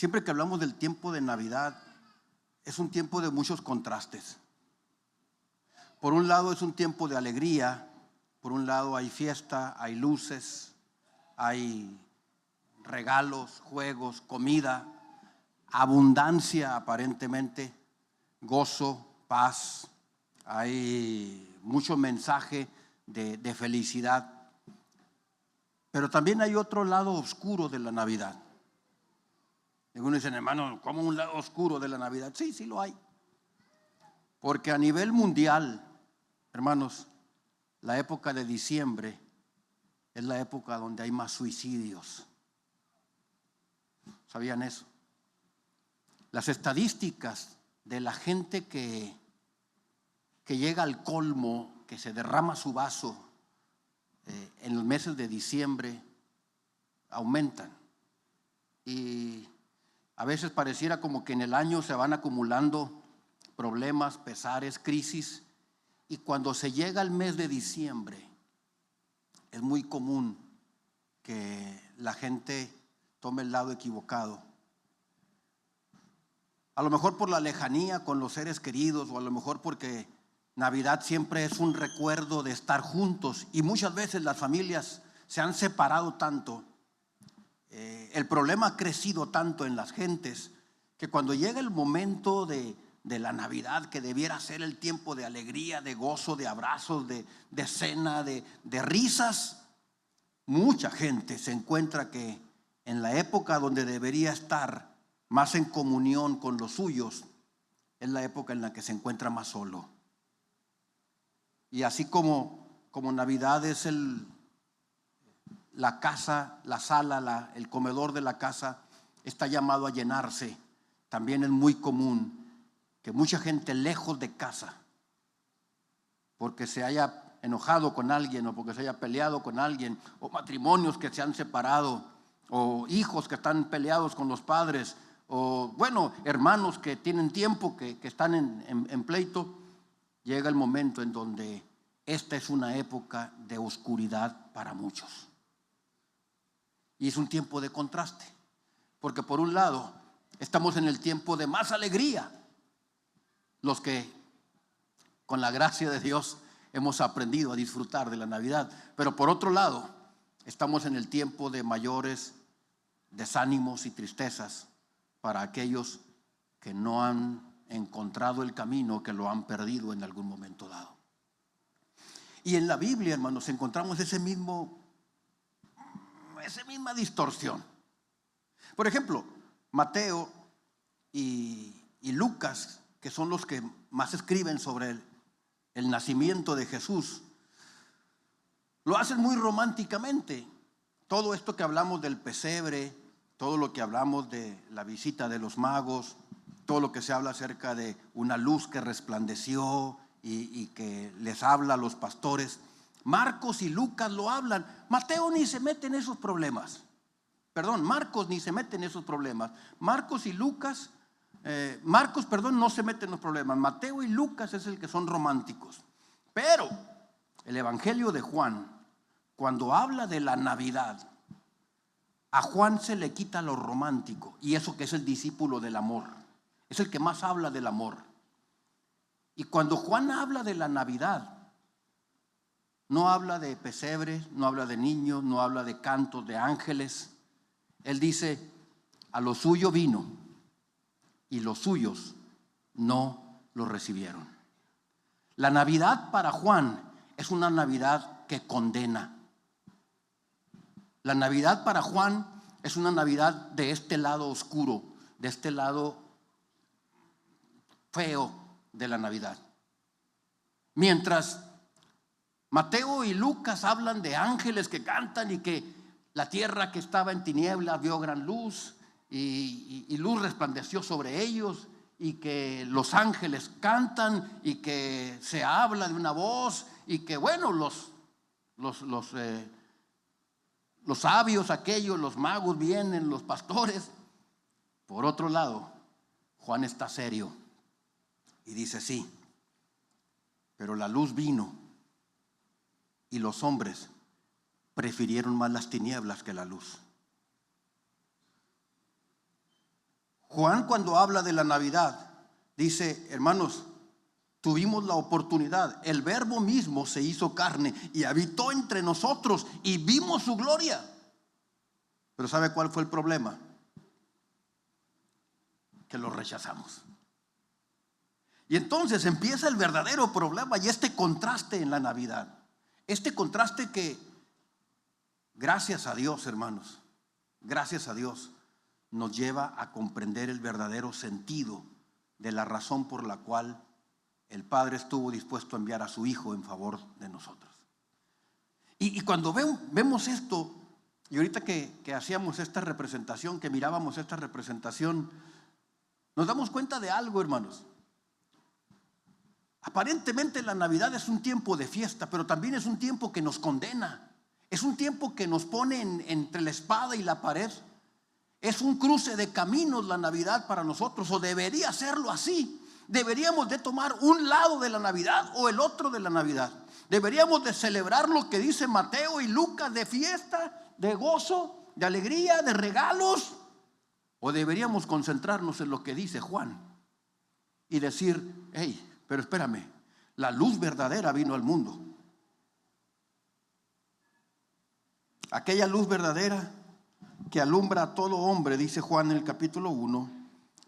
Siempre que hablamos del tiempo de Navidad, es un tiempo de muchos contrastes. Por un lado es un tiempo de alegría, por un lado hay fiesta, hay luces, hay regalos, juegos, comida, abundancia aparentemente, gozo, paz, hay mucho mensaje de felicidad. Pero también hay otro lado oscuro de la Navidad. Algunos dicen, hermano, ¿cómo un lado oscuro de la Navidad? Sí, sí lo hay. Porque a nivel mundial, hermanos, la época de diciembre es la época donde hay más suicidios. ¿Sabían eso? Las estadísticas de la gente que llega al colmo, que se derrama su vaso en los meses de diciembre, aumentan. Y a veces pareciera como que en el año se van acumulando problemas, pesares, crisis. Y cuando se llega al mes de diciembre, es muy común que la gente tome el lado equivocado. A lo mejor por la lejanía con los seres queridos, o a lo mejor porque Navidad siempre es un recuerdo de estar juntos. Y muchas veces las familias se han separado tanto. El problema ha crecido tanto en las gentes que cuando llega el momento de la Navidad, que debiera ser el tiempo de alegría, de gozo, de abrazos, de cena, de risas, mucha gente se encuentra que en la época donde debería estar más en comunión con los suyos, es la época en la que se encuentra más solo. Y así como Navidad es la casa, la sala, el comedor de la casa está llamado a llenarse, también es muy común que mucha gente lejos de casa, porque se haya enojado con alguien, o porque se haya peleado con alguien, o matrimonios que se han separado, o hijos que están peleados con los padres, o bueno, hermanos que tienen tiempo que están en pleito, llega el momento en donde esta es una época de oscuridad para muchos. Y es un tiempo de contraste, porque por un lado estamos en el tiempo de más alegría, los que con la gracia de Dios hemos aprendido a disfrutar de la Navidad, pero por otro lado estamos en el tiempo de mayores desánimos y tristezas para aquellos que no han encontrado el camino, que lo han perdido en algún momento dado. Y en la Biblia, hermanos, encontramos esa misma distorsión. Por ejemplo, Mateo y Lucas, que son los que más escriben sobre el nacimiento de Jesús, lo hacen muy románticamente. Todo esto que hablamos del pesebre, todo lo que hablamos de la visita de los magos, todo lo que se habla acerca de una luz que resplandeció y que les habla a los pastores, Marcos y Lucas lo hablan. Mateo ni se mete en esos problemas. Marcos ni se mete en esos problemas. Marcos, no se mete en los problemas. Mateo y Lucas es el que son románticos. Pero el Evangelio de Juan, cuando habla de la Navidad, a Juan se le quita lo romántico, y eso que es el discípulo del amor, es el que más habla del amor. Y cuando Juan habla de la Navidad, no habla de pesebres, no habla de niños, no habla de cantos de ángeles. Él dice, a lo suyo vino y los suyos no lo recibieron. La Navidad para Juan es una Navidad que condena. La Navidad para Juan es una Navidad de este lado oscuro, de este lado feo de la Navidad. Mientras Mateo y Lucas hablan de ángeles que cantan y que la tierra que estaba en tinieblas vio gran luz y luz resplandeció sobre ellos, y que los ángeles cantan y que se habla de una voz, y que bueno, los sabios aquellos, los magos vienen, los pastores. Por otro lado, Juan está serio y dice, sí, pero la luz vino y los hombres prefirieron más las tinieblas que la luz. Juan, cuando habla de la Navidad, dice: hermanos, tuvimos la oportunidad, el Verbo mismo se hizo carne y habitó entre nosotros y vimos su gloria. Pero ¿sabe cuál fue el problema? Que lo rechazamos. Y entonces empieza el verdadero problema y este contraste en la Navidad. Este contraste que, gracias a Dios, hermanos, gracias a Dios, nos lleva a comprender el verdadero sentido de la razón por la cual el Padre estuvo dispuesto a enviar a su Hijo en favor de nosotros. Y cuando vemos esto, y ahorita que hacíamos esta representación, que mirábamos esta representación, nos damos cuenta de algo, hermanos. Aparentemente la Navidad es un tiempo de fiesta, pero también es un tiempo que nos condena. Es un tiempo que nos pone entre la espada y la pared. Es un cruce de caminos la Navidad para nosotros, o debería serlo así. Deberíamos de tomar un lado de la Navidad o el otro de la Navidad. Deberíamos de celebrar lo que dice Mateo y Lucas, de fiesta, de gozo, de alegría, de regalos. O deberíamos concentrarnos en lo que dice Juan y decir: hey, pero espérame, la luz verdadera vino al mundo. Aquella luz verdadera que alumbra a todo hombre, dice Juan en el capítulo 1,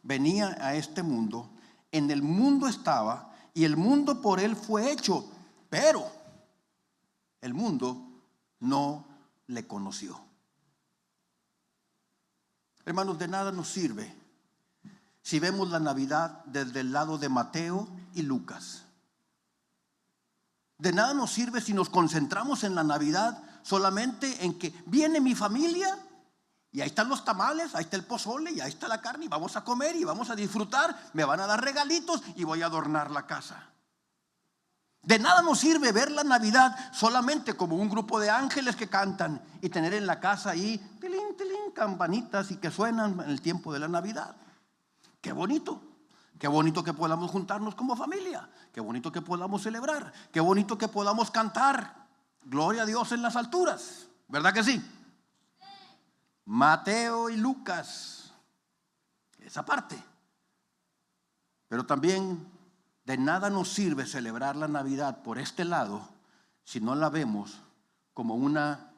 venía a este mundo. En el mundo estaba y el mundo por él fue hecho, pero el mundo no le conoció. Hermanos, de nada nos sirve si vemos la Navidad desde el lado de Mateo y Lucas. De nada nos sirve si nos concentramos en la Navidad solamente en que viene mi familia y ahí están los tamales, ahí está el pozole y ahí está la carne y vamos a comer y vamos a disfrutar, me van a dar regalitos y voy a adornar la casa. De nada nos sirve ver la Navidad solamente como un grupo de ángeles que cantan y tener en la casa ahí tilín, tilín, campanitas y que suenan en el tiempo de la Navidad. Qué bonito que podamos juntarnos como familia, qué bonito que podamos celebrar, qué bonito que podamos cantar gloria a Dios en las alturas, ¿verdad que sí? Mateo y Lucas, esa parte. Pero también de nada nos sirve celebrar la Navidad por este lado si no la vemos como una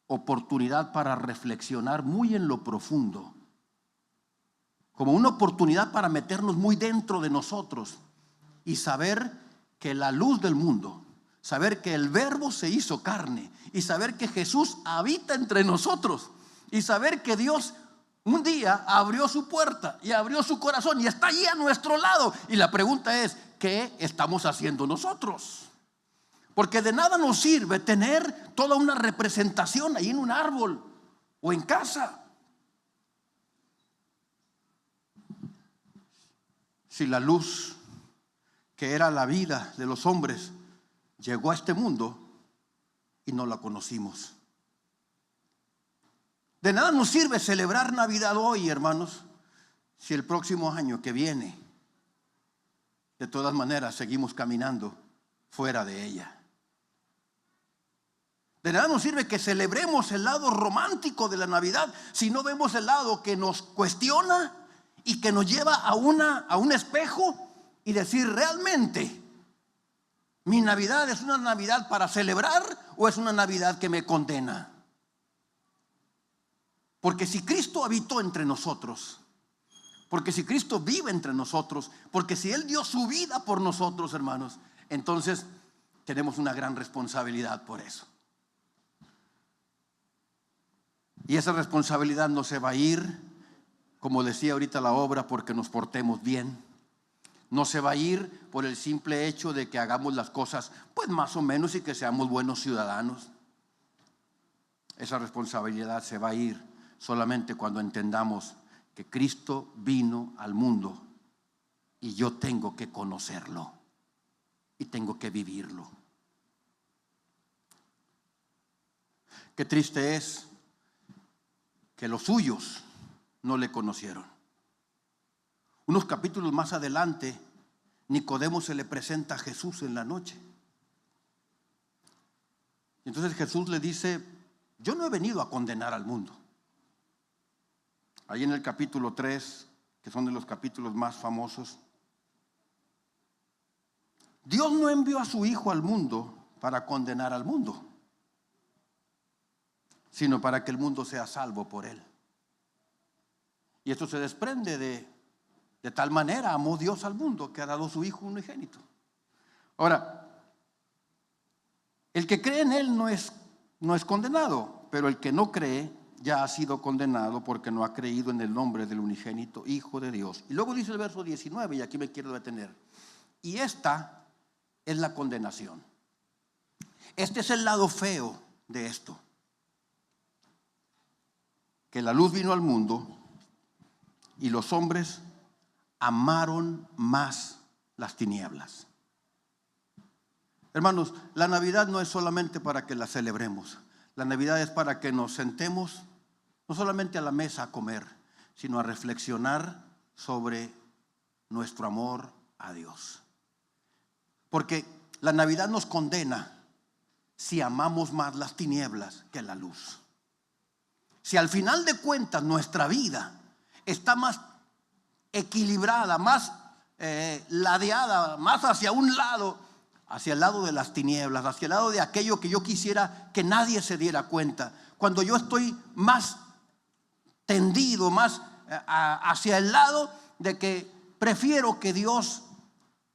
oportunidad para reflexionar muy en lo profundo, como una oportunidad para meternos muy dentro de nosotros y saber que la luz del mundo, saber que el Verbo se hizo carne y saber que Jesús habita entre nosotros y saber que Dios un día abrió su puerta y abrió su corazón y está allí a nuestro lado. Y la pregunta es: ¿qué estamos haciendo nosotros? Porque de nada nos sirve tener toda una representación ahí en un árbol o en casa si la luz que era la vida de los hombres llegó a este mundo y no la conocimos. De nada nos sirve celebrar Navidad hoy, hermanos, si el próximo año que viene, de todas maneras, seguimos caminando fuera de ella. De nada nos sirve que celebremos el lado romántico de la Navidad si no vemos el lado que nos cuestiona y que nos lleva a un espejo y decir: ¿realmente mi Navidad es una Navidad para celebrar o es una Navidad que me condena? Porque si Cristo habitó entre nosotros, porque si Cristo vive entre nosotros, porque si Él dio su vida por nosotros, hermanos, entonces tenemos una gran responsabilidad por eso. Y esa responsabilidad no se va a ir, como decía ahorita la obra, porque nos portemos bien. No se va a ir por el simple hecho de que hagamos las cosas pues más o menos y que seamos buenos ciudadanos. Esa responsabilidad se va a ir solamente cuando entendamos que Cristo vino al mundo y yo tengo que conocerlo y tengo que vivirlo. Qué triste es que los suyos no le conocieron. Unos capítulos más adelante, Nicodemo se le presenta a Jesús en la noche. Y entonces Jesús le dice: yo no he venido a condenar al mundo. ahí en el capítulo 3, que son de los capítulos más famosos. Dios no envió a su Hijo al mundo para condenar al mundo, sino para que el mundo sea salvo por él. Y esto se desprende de tal manera amó Dios al mundo que ha dado su Hijo unigénito. Ahora, el que cree en él no es condenado, pero el que no cree ya ha sido condenado porque no ha creído en el nombre del unigénito Hijo de Dios. Y luego dice el verso 19, y aquí me quiero detener. Y esta es la condenación. Este es el lado feo de esto. Que la luz vino al mundo y los hombres amaron más las tinieblas. Hermanos, la Navidad no es solamente para que la celebremos. La Navidad es para que nos sentemos no solamente a la mesa a comer, sino a reflexionar sobre nuestro amor a Dios. Porque la Navidad nos condena si amamos más las tinieblas que la luz. Si al final de cuentas nuestra vida está más equilibrada, más ladeada, más hacia un lado, hacia el lado de las tinieblas, hacia el lado de aquello que yo quisiera que nadie se diera cuenta. Cuando yo estoy más tendido, más hacia el lado de que prefiero que Dios,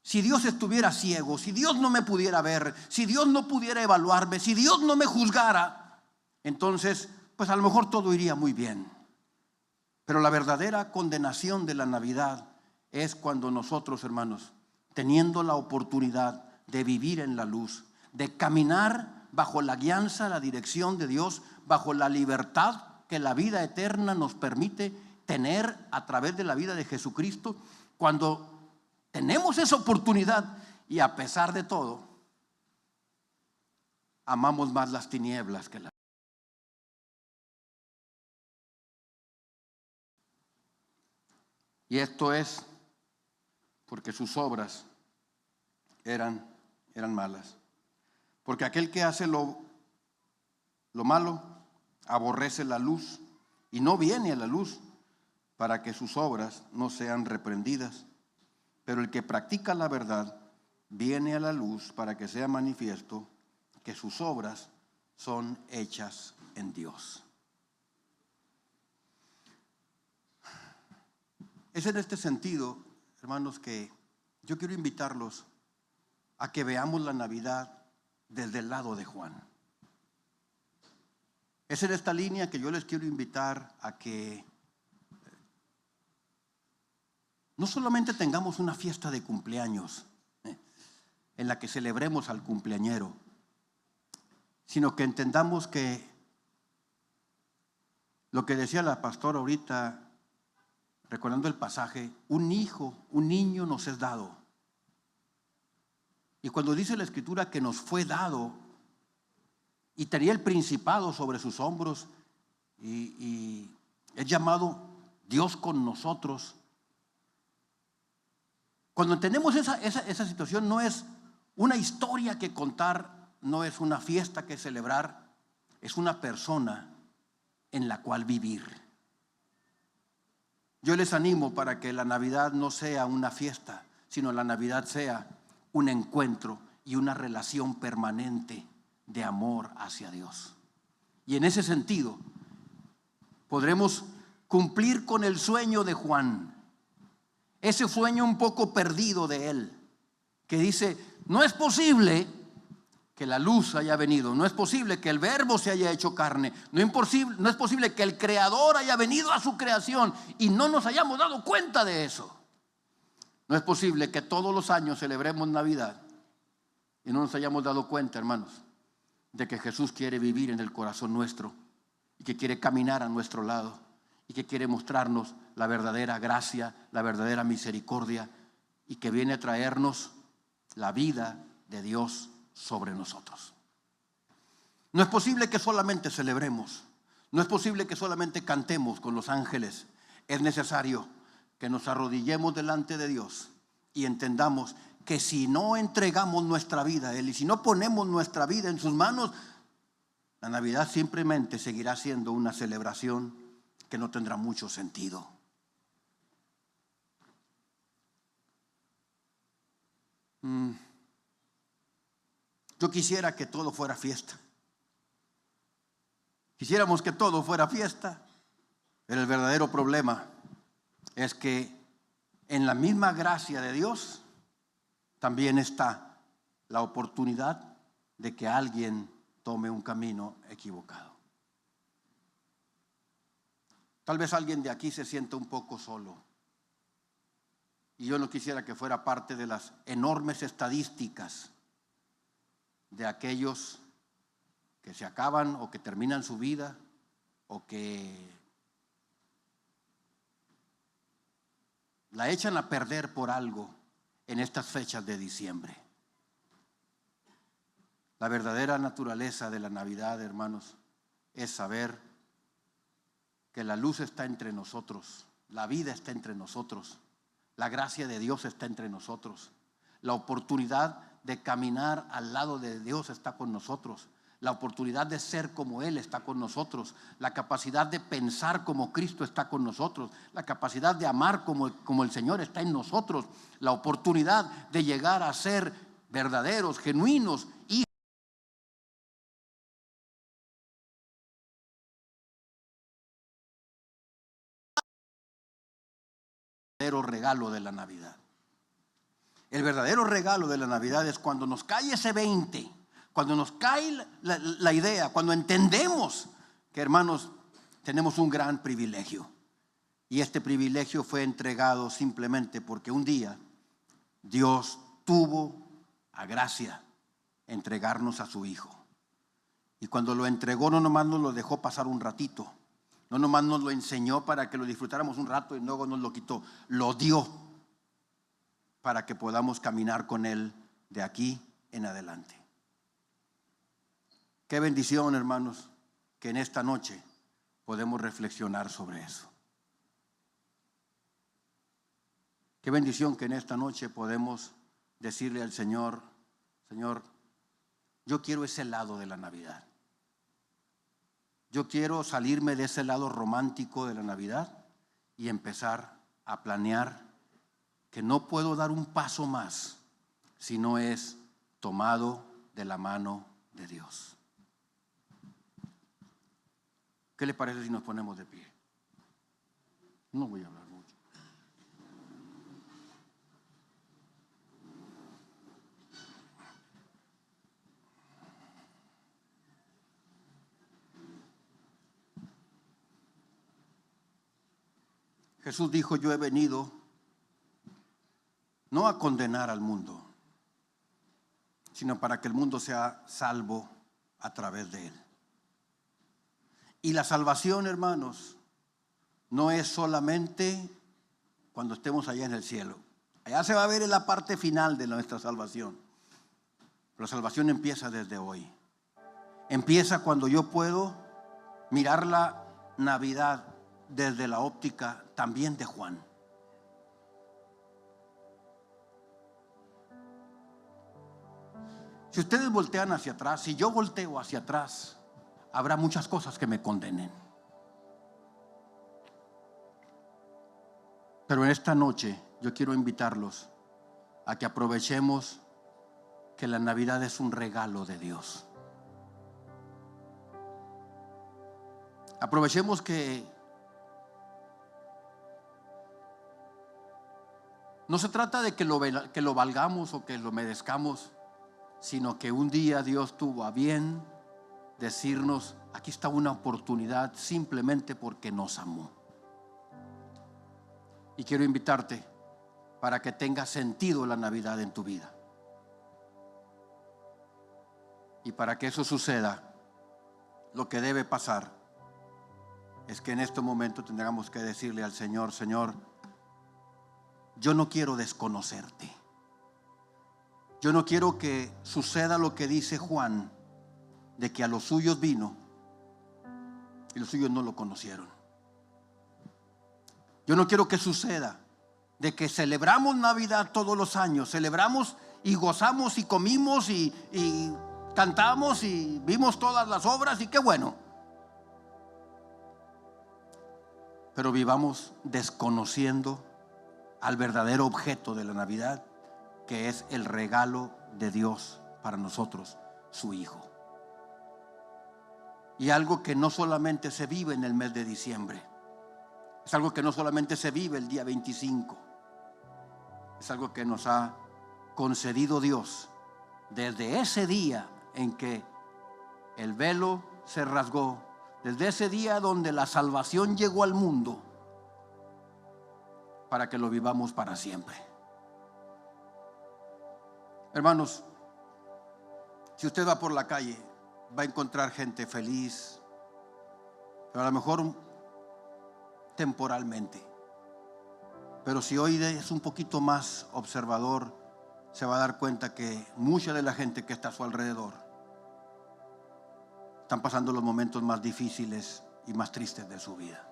si Dios estuviera ciego, si Dios no me pudiera ver, si Dios no pudiera evaluarme, si Dios no me juzgara, entonces pues a lo mejor todo iría muy bien. Pero la verdadera condenación de la Navidad es cuando nosotros, hermanos, teniendo la oportunidad de vivir en la luz, de caminar bajo la guianza, la dirección de Dios, bajo la libertad que la vida eterna nos permite tener a través de la vida de Jesucristo, cuando tenemos esa oportunidad y a pesar de todo, amamos más las tinieblas que la luz. Y esto es porque sus obras eran malas. Porque aquel que hace lo malo aborrece la luz y no viene a la luz para que sus obras no sean reprendidas. Pero el que practica la verdad viene a la luz para que sea manifiesto que sus obras son hechas en Dios. Es en este sentido, hermanos, que yo quiero invitarlos a que veamos la Navidad desde el lado de Juan. Es en esta línea que yo les quiero invitar a que no solamente tengamos una fiesta de cumpleaños en la que celebremos al cumpleañero, sino que entendamos que lo que decía la pastora ahorita, recordando el pasaje, un niño nos es dado. Y cuando dice la Escritura que nos fue dado y tenía el principado sobre sus hombros y es llamado Dios con nosotros. Cuando tenemos esa situación, no es una historia que contar, no es una fiesta que celebrar, es una persona en la cual vivir. Yo les animo para que la Navidad no sea una fiesta, sino la Navidad sea un encuentro y una relación permanente de amor hacia Dios. Y en ese sentido podremos cumplir con el sueño de Juan, ese sueño un poco perdido de él, que dice: no es posible que la luz haya venido, no es posible que el verbo se haya hecho carne, no es posible que el creador haya venido a su creación y no nos hayamos dado cuenta de eso. No es posible que todos los años celebremos Navidad y no nos hayamos dado cuenta, hermanos, de que Jesús quiere vivir en el corazón nuestro y que quiere caminar a nuestro lado y que quiere mostrarnos la verdadera gracia, la verdadera misericordia y que viene a traernos la vida de Dios sobre nosotros. No es posible que solamente celebremos, no es posible que solamente cantemos con los ángeles. Es necesario que nos arrodillemos delante de Dios y entendamos que si no entregamos nuestra vida a Él y si no ponemos nuestra vida en sus manos, la Navidad simplemente seguirá siendo una celebración que no tendrá mucho sentido. Yo quisiera que todo fuera fiesta. Quisiéramos que todo fuera fiesta, pero el verdadero problema es que en la misma gracia de Dios también está la oportunidad de que alguien tome un camino equivocado. Tal vez alguien de aquí se sienta un poco solo. Y yo no quisiera que fuera parte de las enormes estadísticas de aquellos que se acaban o que terminan su vida o que la echan a perder por algo en estas fechas de diciembre. La verdadera naturaleza de la Navidad, hermanos, es saber que la luz está entre nosotros, la vida está entre nosotros, la gracia de Dios está entre nosotros, la oportunidad de caminar al lado de Dios está con nosotros, la oportunidad de ser como Él está con nosotros, la capacidad de pensar como Cristo está con nosotros, la capacidad de amar como el Señor está en nosotros, la oportunidad de llegar a ser verdaderos, genuinos hijos. El verdadero regalo de la Navidad. El verdadero regalo de la Navidad es cuando nos cae ese 20, cuando nos cae la idea, cuando entendemos que, hermanos, tenemos un gran privilegio. Y este privilegio fue entregado simplemente porque un día Dios tuvo a gracia entregarnos a su Hijo. Y cuando lo entregó, no nomás nos lo dejó pasar un ratito, no nomás nos lo enseñó para que lo disfrutáramos un rato y luego nos lo quitó, lo dio para que podamos caminar con Él de aquí en adelante. Qué bendición, hermanos, que en esta noche podemos reflexionar sobre eso. Qué bendición que en esta noche podemos decirle al Señor: Señor, yo quiero ese lado de la Navidad. Yo quiero salirme de ese lado romántico de la Navidad y empezar a planear que no puedo dar un paso más si no es tomado de la mano de Dios. ¿Qué le parece si nos ponemos de pie? No voy a hablar mucho. Jesús dijo: yo he venido no a condenar al mundo, sino para que el mundo sea salvo a través de Él. Y la salvación, hermanos, no es solamente cuando estemos allá en el cielo. Allá se va a ver en la parte final de nuestra salvación. La salvación empieza desde hoy. Empieza cuando yo puedo mirar la Navidad desde la óptica también de Juan. Si ustedes voltean hacia atrás, si yo volteo hacia atrás, habrá muchas cosas que me condenen. Pero en esta noche yo quiero invitarlos a que aprovechemos que la Navidad es un regalo de Dios. Aprovechemos que no se trata de que lo valgamos o que lo merezcamos, sino que un día Dios tuvo a bien decirnos: aquí está una oportunidad, simplemente porque nos amó. Y quiero invitarte para que tenga sentido la Navidad en tu vida. Y para que eso suceda, lo que debe pasar es que en este momento tendremos que decirle al Señor: Señor, yo no quiero desconocerte. Yo no quiero que suceda lo que dice Juan, de que a los suyos vino y los suyos no lo conocieron. Yo no quiero que suceda de que celebramos Navidad todos los años, celebramos y gozamos y comimos y cantamos y vimos todas las obras y qué bueno. pero vivamos desconociendo al verdadero objeto de la Navidad, que es el regalo de Dios para nosotros, su Hijo. Y algo que no solamente se vive en el mes de diciembre, es algo que no solamente se vive el día 25, es algo que nos ha concedido Dios desde ese día en que el velo se rasgó, desde ese día donde la salvación llegó al mundo, para que lo vivamos para siempre. Hermanos, si usted va por la calle, va a encontrar gente feliz, pero a lo mejor temporalmente. Pero si hoy es un poquito más observador, se va a dar cuenta que mucha de la gente que está a su alrededor están pasando los momentos más difíciles y más tristes de su vida.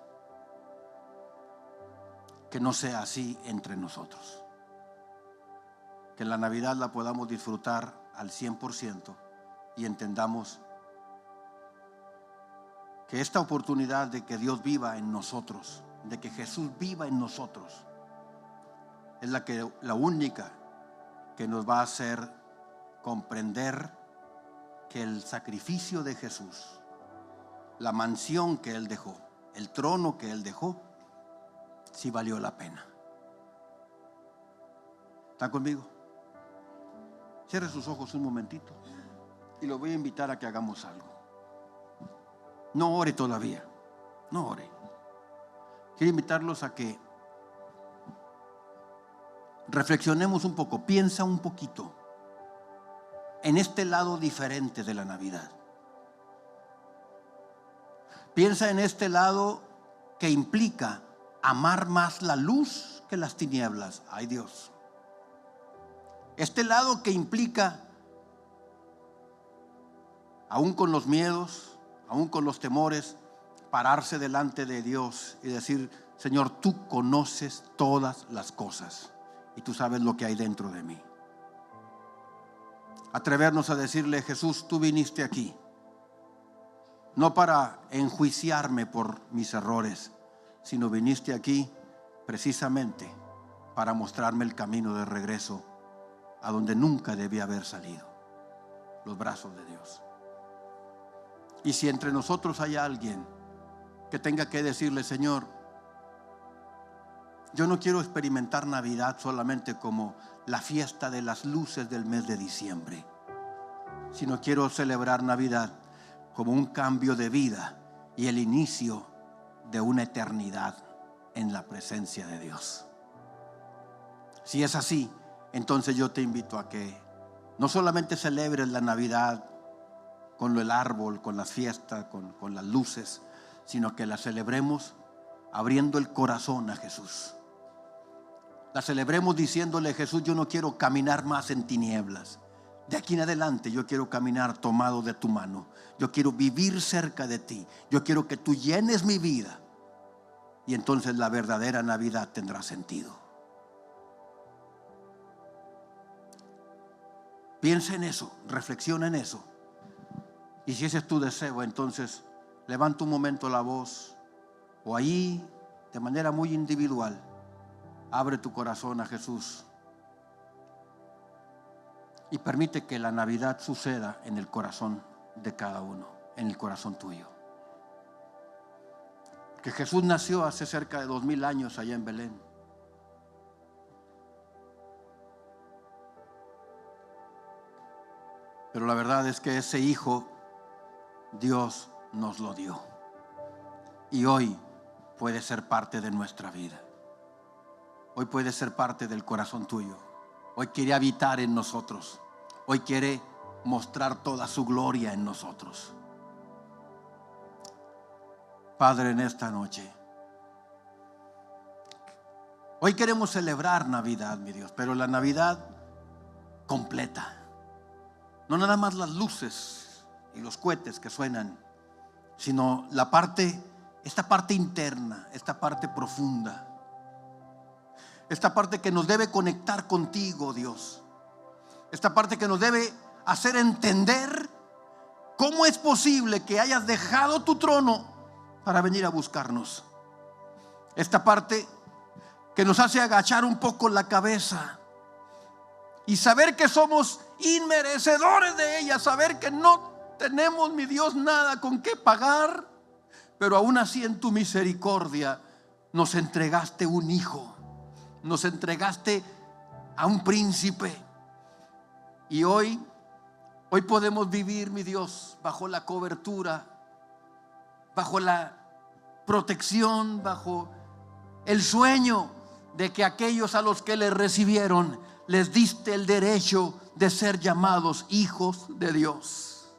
Que no sea así entre nosotros. Que la Navidad la podamos disfrutar al 100% y entendamos que esta oportunidad de que Dios viva en nosotros, de que Jesús viva en nosotros, es la única que nos va a hacer comprender que el sacrificio de Jesús, la mansión que Él dejó, el trono que Él dejó, sí valió la pena. ¿Están conmigo? Cierre sus ojos un momentito y lo voy a invitar a que hagamos algo. No ore todavía, no ore. Quiero invitarlos a que reflexionemos un poco, piensa un poquito en este lado diferente de la Navidad. Piensa en este lado que implica amar más la luz que las tinieblas. Ay Dios. Este lado que implica, aún con los miedos, aún con los temores, pararse delante de Dios y decir: Señor, tú conoces todas las cosas y tú sabes lo que hay dentro de mí. Atrevernos a decirle: Jesús, tú viniste aquí no para enjuiciarme por mis errores, sino viniste aquí precisamente para mostrarme el camino de regreso a donde nunca debía haber salido, los brazos de Dios. Y si entre nosotros hay alguien que tenga que decirle: Señor, yo no quiero experimentar Navidad solamente como la fiesta de las luces del mes de diciembre, sino quiero celebrar Navidad como un cambio de vida y el inicio de una eternidad en la presencia de Dios. Si es así, entonces yo te invito a que no solamente celebres la Navidad con el árbol, con las fiestas, con las luces, sino que la celebremos abriendo el corazón a Jesús. La celebremos diciéndole: Jesús, yo no quiero caminar más en tinieblas. De aquí en adelante yo quiero caminar tomado de tu mano. Yo quiero vivir cerca de ti. Yo quiero que tú llenes mi vida. Y entonces la verdadera Navidad tendrá sentido. Piensa en eso, reflexiona en eso. Y si ese es tu deseo, entonces levanta un momento la voz, o ahí de manera muy individual, abre tu corazón a Jesús y permite que la Navidad suceda en el corazón de cada uno, en el corazón tuyo. Que Jesús nació hace cerca de 2000 años allá en Belén. Pero la verdad es que ese hijo Dios nos lo dio y hoy puede ser parte de nuestra vida. Hoy puede ser parte del corazón tuyo. Hoy quiere habitar en nosotros. Hoy quiere mostrar toda su gloria en nosotros. Padre, en esta noche, hoy queremos celebrar Navidad, mi Dios, pero la Navidad completa. No nada más las luces y los cohetes que suenan, sino esta parte interna, esta parte profunda. Esta parte que nos debe conectar contigo, Dios. Esta parte que nos debe hacer entender cómo es posible que hayas dejado tu trono para venir a buscarnos. esta parte que nos hace agachar un poco la cabeza y saber que somos inmerecedores de ella, saber que no tenemos, mi Dios, nada con qué pagar, pero aún así en tu misericordia nos entregaste un hijo, nos entregaste a un príncipe. Y hoy podemos vivir, mi Dios, bajo la cobertura, bajo la protección, bajo el sueño de que aquellos a los que le recibieron les diste el derecho de ser llamados hijos de Dios.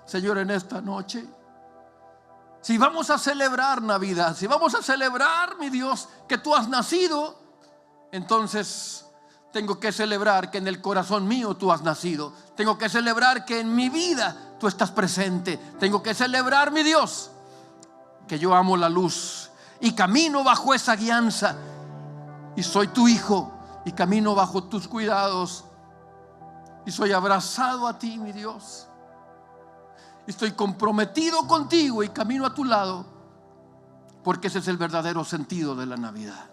Señor, en esta noche, si vamos a celebrar Navidad, si vamos a celebrar, mi Dios, que tú has nacido, entonces tengo que celebrar que en el corazón mío tú has nacido. Tengo que celebrar que en mi vida tú estás presente. Tengo que celebrar, mi Dios, que yo amo la luz y camino bajo esa guianza, y soy tu hijo y camino bajo tus cuidados, y soy abrazado a ti, mi Dios. Estoy comprometido contigo y camino a tu lado, porque ese es el verdadero sentido de la Navidad.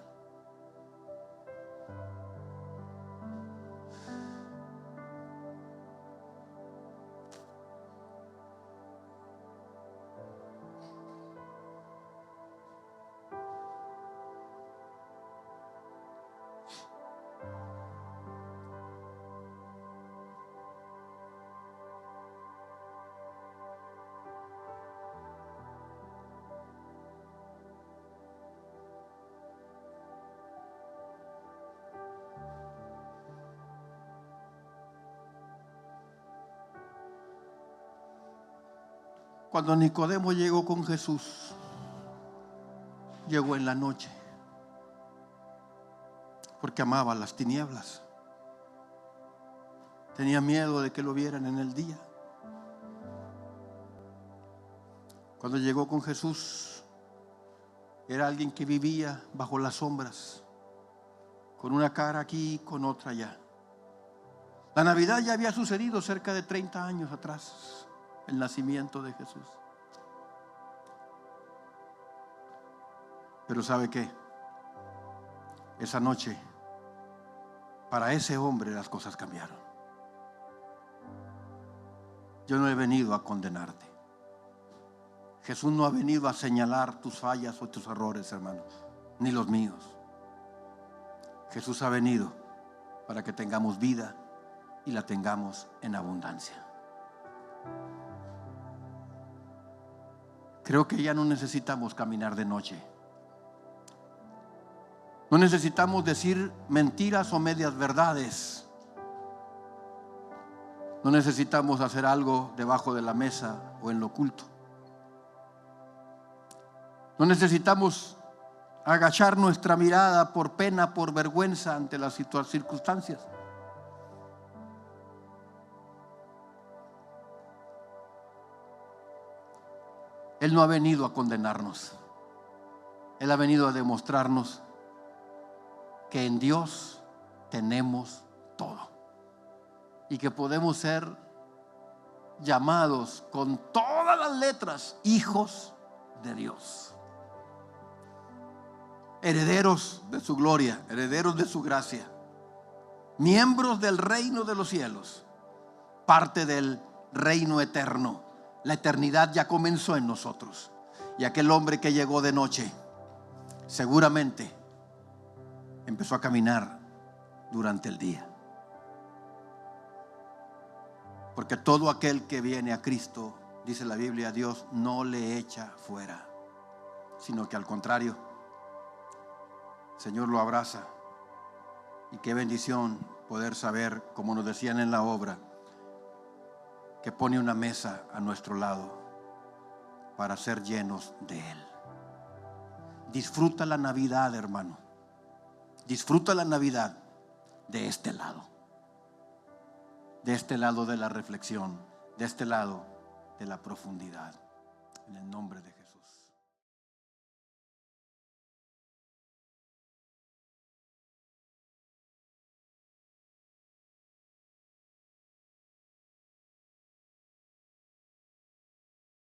Cuando Nicodemo llegó con Jesús, llegó en la noche, porque amaba las tinieblas. Tenía miedo de que lo vieran en el día. Cuando llegó con Jesús, era alguien que vivía bajo las sombras, con una cara aquí, con otra allá. La Navidad ya había sucedido cerca de 30 años atrás, el nacimiento de Jesús. Pero ¿sabe qué? Esa noche, para ese hombre las cosas cambiaron. Yo no he venido a condenarte. Jesús no ha venido a señalar tus fallas o tus errores, hermanos, ni los míos. Jesús ha venido para que tengamos vida y la tengamos en abundancia. Creo que ya no necesitamos caminar de noche. No necesitamos decir mentiras o medias verdades. No necesitamos hacer algo debajo de la mesa o en lo oculto. No necesitamos agachar nuestra mirada por pena, por vergüenza ante las circunstancias. Él no ha venido a condenarnos. Él ha venido a demostrarnos que en Dios tenemos todo y que podemos ser llamados con todas las letras hijos de Dios, herederos de su gloria, herederos de su gracia, miembros del reino de los cielos, parte del reino eterno. La eternidad ya comenzó en nosotros, y aquel hombre que llegó de noche seguramente empezó a caminar durante el día, porque todo aquel que viene a Cristo, dice la Biblia, Dios no le echa fuera, sino que al contrario, el Señor lo abraza. Y qué bendición poder saber, como nos decían en la obra, que pone una mesa a nuestro lado para ser llenos de Él. Disfruta la Navidad, hermano. Disfruta la Navidad de este lado. De este lado de la reflexión, de este lado de la profundidad. En el nombre de Jesús.